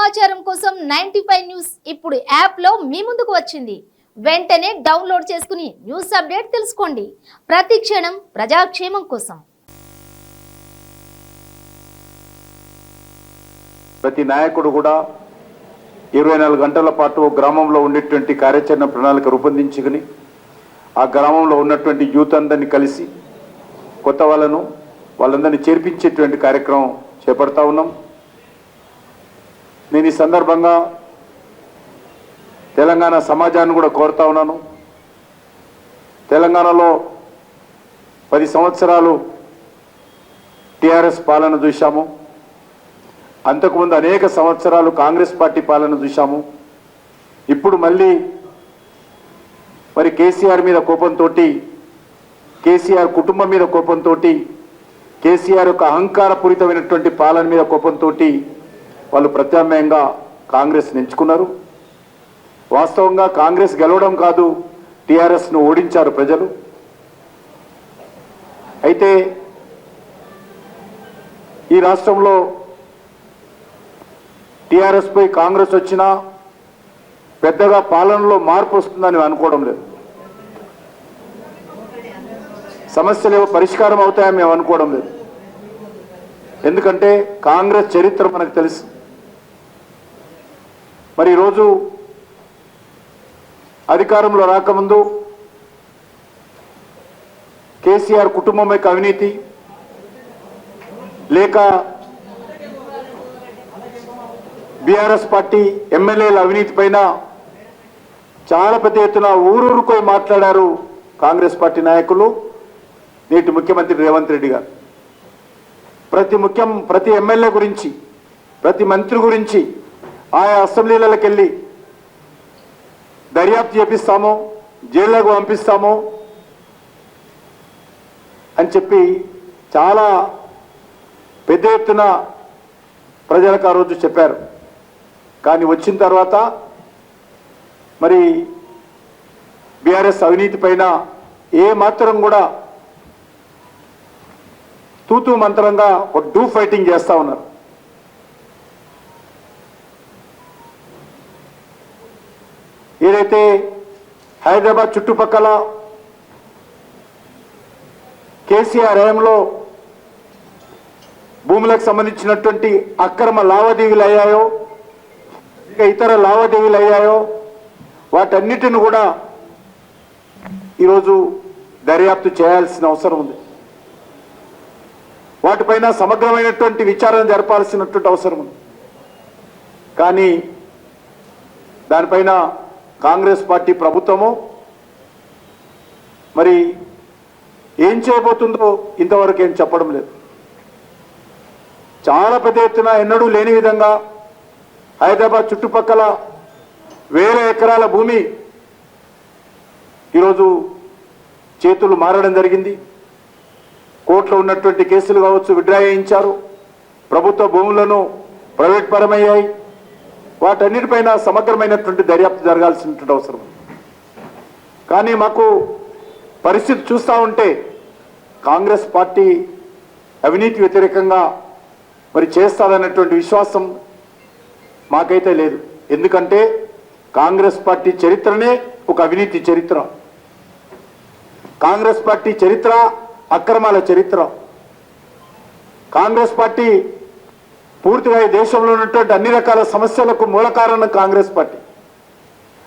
సమాచారం కోసం 95 న్యూస్ ఇప్పుడు యాప్ లో మీ ముందుకు వచ్చింది. వెంటనే డౌన్లోడ్ చేసుకుని న్యూస్ అప్డేట్ తెలుసుకోండి. ప్రతి క్షణం ప్రజాక్షేమం కోసం. ప్రతి నాయకుడు కూడా 24 గంటల పాటు గ్రామంలో ఉండేటువంటి కార్యాచరణ ప్రణాళిక రూపొందించుకుని ఆ గ్రామంలో ఉన్నటువంటి యూత్ అందరినీ కలిసి కొత్త వాళ్ళందరినీ చేర్పించేటువంటి కార్యక్రమం చేపడతా ఉన్నాం. నేను ఈ సందర్భంగా తెలంగాణ సమాజాన్ని కూడా కోరుతా ఉన్నాను. తెలంగాణలో 10 సంవత్సరాలు టీఆర్ఎస్ పాలన చూశాము. అంతకుముందు అనేక సంవత్సరాలు కాంగ్రెస్ పార్టీ పాలన చూశాము. ఇప్పుడు మళ్ళీ మరి కేసీఆర్ మీద కోపంతో, కేసీఆర్ కుటుంబం మీద కోపంతో, కేసీఆర్ యొక్క అహంకారపూరితమైనటువంటి పాలన మీద కోపంతో వాళ్ళు ప్రత్యామ్నాయంగా కాంగ్రెస్ ఎంచుకున్నారు. వాస్తవంగా కాంగ్రెస్ గెలవడం కాదు, టీఆర్ఎస్ను ఓడించారు ప్రజలు. అయితే ఈ రాష్ట్రంలో టీఆర్ఎస్ పై కాంగ్రెస్ వచ్చినా పెద్దగా పాలనలో మార్పు వస్తుందని అనుకోవడం లేదు. సమస్యలు ఏవో పరిష్కారం అవుతాయని మేము అనుకోవడం లేదు. ఎందుకంటే కాంగ్రెస్ చరిత్ర మనకు తెలుసు. మరి ఈరోజు అధికారంలో రాకముందు కేసీఆర్ కుటుంబం యొక్క అవినీతి లేక బీఆర్ఎస్ పార్టీ ఎమ్మెల్యేల అవినీతి పైన చాలా పెద్ద ఎత్తున ఊరూరుకోయి మాట్లాడారు కాంగ్రెస్ పార్టీ నాయకులు, నేటి ముఖ్యమంత్రి రేవంత్ రెడ్డి గారు. ప్రతి ఎమ్మెల్యే గురించి, ప్రతి మంత్రి గురించి ఆయా అసెంబ్లీలకు వెళ్ళి దర్యాప్తు చేపిస్తాము, జైళ్లకు పంపిస్తాము అని చెప్పి చాలా పెద్ద ఎత్తున ప్రజలకు ఆ రోజు చెప్పారు. కానీ వచ్చిన తర్వాత మరి బీఆర్ఎస్ అవినీతి పైన ఏ మాత్రం కూడా తూతూ మంత్రంగా ఒక డూ ఫైటింగ్ చేస్తూ ఉన్నారు. ఏదైతే హైదరాబాద్ చుట్టుపక్కల కేసీఆర్ హయాంలో భూములకు సంబంధించినటువంటి అక్రమ లావాదేవీలు అయ్యాయో, ఇంకా ఇతర లావాదేవీలు అయ్యాయో, వాటన్నిటిని కూడా ఈరోజు దర్యాప్తు చేయాల్సిన అవసరం ఉంది. వాటిపైన సమగ్రమైనటువంటి విచారణ జరపాల్సినటువంటి అవసరం ఉంది. కానీ దానిపైన కాంగ్రెస్ పార్టీ ప్రభుత్వము మరి ఏం చేయబోతుందో ఇంతవరకు ఏం చెప్పడం లేదు. చాలా పెద్ద ఎత్తున ఎన్నడూ లేని విధంగా హైదరాబాద్ చుట్టుపక్కల వేల ఎకరాల భూమి ఈరోజు చేతులు మారడం జరిగింది. కోర్టులో ఉన్నటువంటి కేసులు కావచ్చు విత్డ్రా చేయించారు. ప్రభుత్వ భూములను ప్రైవేట్ పరమయ్యాయి. వాటన్నిటిపైన సమగ్రమైనటువంటి దర్యాప్తు జరగాల్సినటువంటి అవసరం. కానీ మాకు పరిస్థితి చూస్తూ ఉంటే కాంగ్రెస్ పార్టీ అవినీతి వ్యతిరేకంగా మరి చేస్తాదన్నటువంటి విశ్వాసం మాకైతే లేదు. ఎందుకంటే కాంగ్రెస్ పార్టీ చరిత్రనే ఒక అవినీతి చరిత్ర. కాంగ్రెస్ పార్టీ చరిత్ర అక్రమాల చరిత్ర. కాంగ్రెస్ పార్టీ పూర్తిగా ఈ దేశంలో ఉన్నటువంటి అన్ని రకాల సమస్యలకు మూల కారణం కాంగ్రెస్ పార్టీ.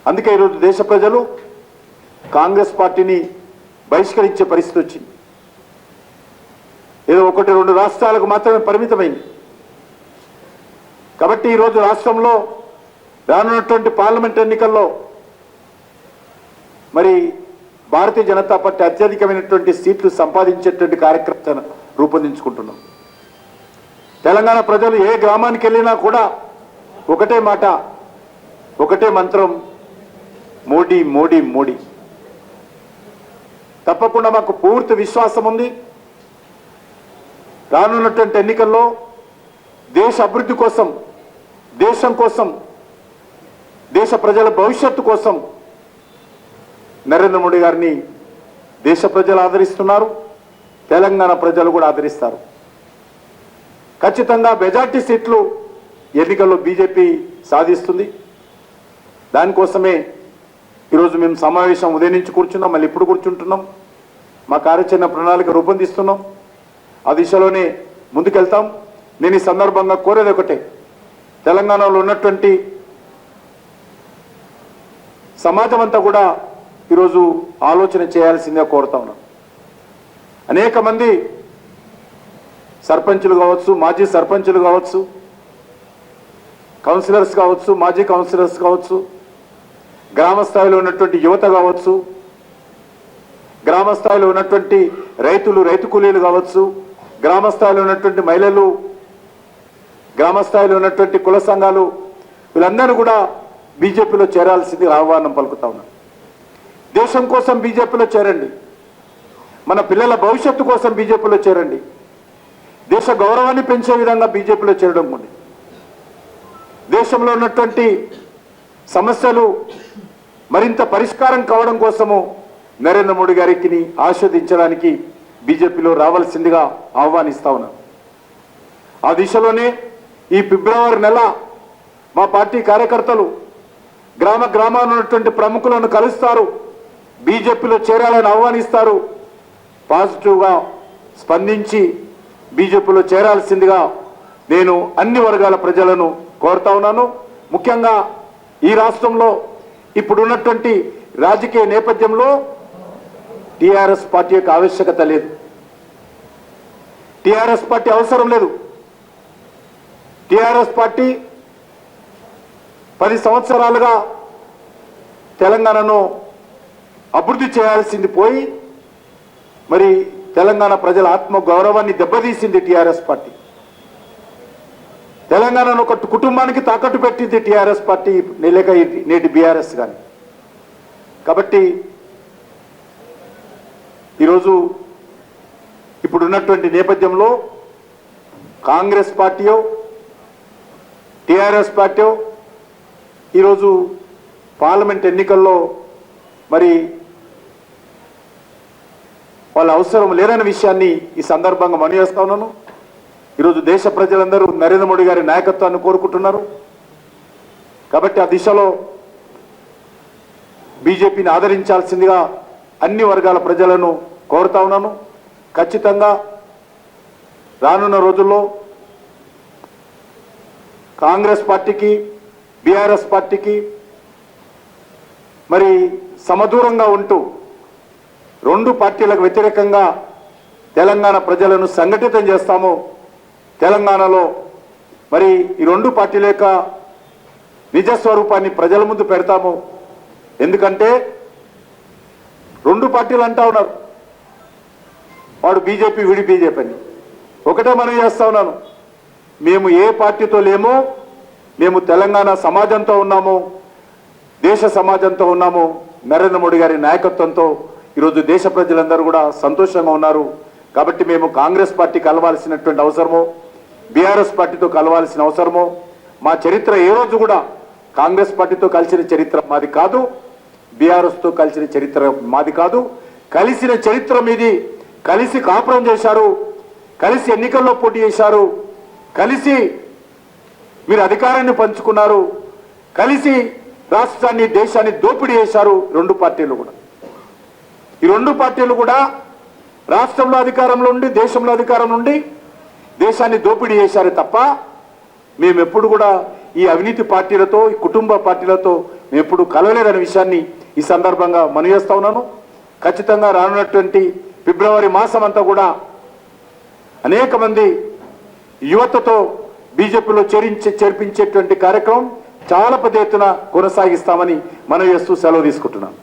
అందుకే ఈరోజు దేశ ప్రజలు కాంగ్రెస్ పార్టీని బహిష్కరించే పరిస్థితి వచ్చింది. ఏదో 1-2 రాష్ట్రాలకు మాత్రమే పరిమితమైంది. కాబట్టి ఈరోజు రాష్ట్రంలో రానున్నటువంటి పార్లమెంట్ ఎన్నికల్లో మరి భారతీయ జనతా పార్టీ అత్యధికమైనటువంటి సీట్లు సంపాదించేటువంటి కార్యక్రమాన్ని రూపొందించుకుంటున్నాం. తెలంగాణ ప్రజలు ఏ గ్రామానికి వెళ్ళినా కూడా ఒకటే మాట, ఒకటే మంత్రం, మోడీ మోడీ మోడీ. తప్పకుండా మాకు పూర్తి విశ్వాసం ఉంది. రానున్నటువంటి ఎన్నికల్లో దేశ అభివృద్ధి కోసం, దేశం కోసం, దేశ ప్రజల భవిష్యత్తు కోసం నరేంద్ర మోడీ గారిని దేశ ప్రజలు ఆదరిస్తున్నారు. తెలంగాణ ప్రజలు కూడా ఆదరిస్తారు. ఖచ్చితంగా మెజార్టీ సీట్లు ఎన్నికల్లో బీజేపీ సాధిస్తుంది. దానికోసమే ఈరోజు మేము సమావేశం ఉదయం నుంచి కూర్చున్నాం, మళ్ళీ ఇప్పుడు కూర్చుంటున్నాం. మా కార్యాచరణ ప్రణాళిక రూపొందిస్తున్నాం. ఆ దిశలోనే ముందుకెళ్తాం. నేను ఈ సందర్భంగా కోరేది ఒకటే, తెలంగాణలో ఉన్నటువంటి సమాజం అంతా కూడా ఈరోజు ఆలోచన చేయాల్సిందిగా కోరుతా ఉన్నాం. అనేక మంది సర్పంచులు కావచ్చు, మాజీ సర్పంచులు కావచ్చు, కౌన్సిలర్స్ కావచ్చు, మాజీ కౌన్సిలర్స్ కావచ్చు, గ్రామ స్థాయిలో ఉన్నటువంటి యువత కావచ్చు, గ్రామ స్థాయిలో ఉన్నటువంటి రైతులు, రైతు కూలీలు కావచ్చు, గ్రామ స్థాయిలో ఉన్నటువంటి మహిళలు, గ్రామ స్థాయిలో ఉన్నటువంటి కుల సంఘాలు, వీళ్ళందరూ కూడా బీజేపీలో చేరాల్సింది ఆహ్వానం పలుకుతా ఉన్నాం. దేశం కోసం బీజేపీలో చేరండి. మన పిల్లల భవిష్యత్తు కోసం బీజేపీలో చేరండి. దేశ గౌరవాన్ని పెంచే విధంగా బీజేపీలో చేరడం ఉంది. దేశంలో ఉన్నటువంటి సమస్యలు మరింత పరిష్కారం కావడం కోసము నరేంద్ర మోడీ గారికి ఆస్వాదించడానికి బీజేపీలో రావాల్సిందిగా ఆహ్వానిస్తా ఉన్నాను. ఆ దిశలోనే ఈ ఫిబ్రవరి నెల మా పార్టీ కార్యకర్తలు గ్రామ గ్రామాల్లో ఉన్నటువంటి ప్రముఖులను కలుస్తారు, బీజేపీలో చేరాలని ఆహ్వానిస్తారు. పాజిటివ్గా స్పందించి బీజేపీలో చేరాల్సిందిగా నేను అన్ని వర్గాల ప్రజలను కోరుతా ఉన్నాను. ముఖ్యంగా ఈ రాష్ట్రంలో ఇప్పుడున్నటువంటి రాజకీయ నేపథ్యంలో టీఆర్ఎస్ పార్టీ యొక్క ఆవశ్యకత లేదు. టీఆర్ఎస్ పార్టీ అవసరం లేదు. టీఆర్ఎస్ పార్టీ 10 సంవత్సరాలుగా తెలంగాణను అభివృద్ధి చేయాల్సింది పోయి మరి తెలంగాణ ప్రజల ఆత్మ గౌరవాన్ని దెబ్బతీసింది టీఆర్ఎస్ పార్టీ. తెలంగాణను ఒక కుటుంబానికి తాకట్టు పెట్టింది టీఆర్ఎస్ పార్టీ, లేక నేటి బీఆర్ఎస్ కానీ. కాబట్టి ఈరోజు ఇప్పుడున్నటువంటి నేపథ్యంలో కాంగ్రెస్ పార్టీయో టీఆర్ఎస్ పార్టీయో ఈరోజు పార్లమెంట్ ఎన్నికల్లో మరి వాళ్ళ అవసరం లేరనే విషయాన్ని ఈ సందర్భంగా మనవి చేస్తా ఉన్నాను. ఈరోజు దేశ ప్రజలందరూ నరేంద్ర మోడీ గారి నాయకత్వాన్ని కోరుకుంటున్నారు. కాబట్టి ఆ దిశలో బీజేపీని ఆదరించాల్సిందిగా అన్ని వర్గాల ప్రజలను కోరుతా ఉన్నాను. ఖచ్చితంగా రానున్న రోజుల్లో కాంగ్రెస్ పార్టీకి బీఆర్ఎస్ పార్టీకి మరి సమదూరంగా ఉంటూ రెండు పార్టీలకు వ్యతిరేకంగా తెలంగాణ ప్రజలను సంఘటితం చేస్తాము. తెలంగాణలో మరి ఈ రెండు పార్టీల యొక్క నిజస్వరూపాన్ని ప్రజల ముందు పెడతాము. ఎందుకంటే రెండు పార్టీలు అంటా ఉన్నారు, వాడు బీజేపీ వీడి బీజేపీ అని. ఒకటే మనం చేస్తా ఉన్నాను, మేము ఏ పార్టీతో లేమో, మేము తెలంగాణ సమాజంతో ఉన్నాము, దేశ సమాజంతో ఉన్నాము. నరేంద్ర మోడీ గారి నాయకత్వంతో ఈరోజు దేశ ప్రజలందరూ కూడా సంతోషంగా ఉన్నారు. కాబట్టి మేము కాంగ్రెస్ పార్టీ కలవాల్సినటువంటి అవసరమో, బీఆర్ఎస్ పార్టీతో కలవాల్సిన అవసరమో, మా చరిత్ర ఏ రోజు కూడా కాంగ్రెస్ పార్టీతో కలిసిన చరిత్ర మాది కాదు, బీఆర్ఎస్తో కలిసిన చరిత్ర మాది కాదు. కలిసిన చరిత్ర మీది. కలిసి కాపురం చేశారు, కలిసి ఎన్నికల్లో పోటీ చేశారు, కలిసి మీరు అధికారాన్ని పంచుకున్నారు, కలిసి రాష్ట్రాన్ని దేశాన్ని దోపిడీ చేశారు రెండు పార్టీలు కూడా. ఈ రెండు పార్టీలు కూడా రాష్ట్రంలో అధికారంలో ఉండి దేశంలో అధికారం నుండి దేశాన్ని దోపిడీ చేశారు తప్ప మేము ఎప్పుడు కూడా ఈ అవినీతి పార్టీలతో, ఈ కుటుంబ పార్టీలతో మేము ఎప్పుడు కలవలేదనే విషయాన్ని ఈ సందర్భంగా మనవి చేస్తా ఉన్నాను. ఖచ్చితంగా రానున్నటువంటి ఫిబ్రవరి మాసం అంతా కూడా అనేక మంది యువతతో బీజేపీలో చేర్పించేటువంటి కార్యక్రమం చాలా పెద్ద ఎత్తున కొనసాగిస్తామని మనవి చేస్తూ సెలవు తీసుకుంటున్నాను.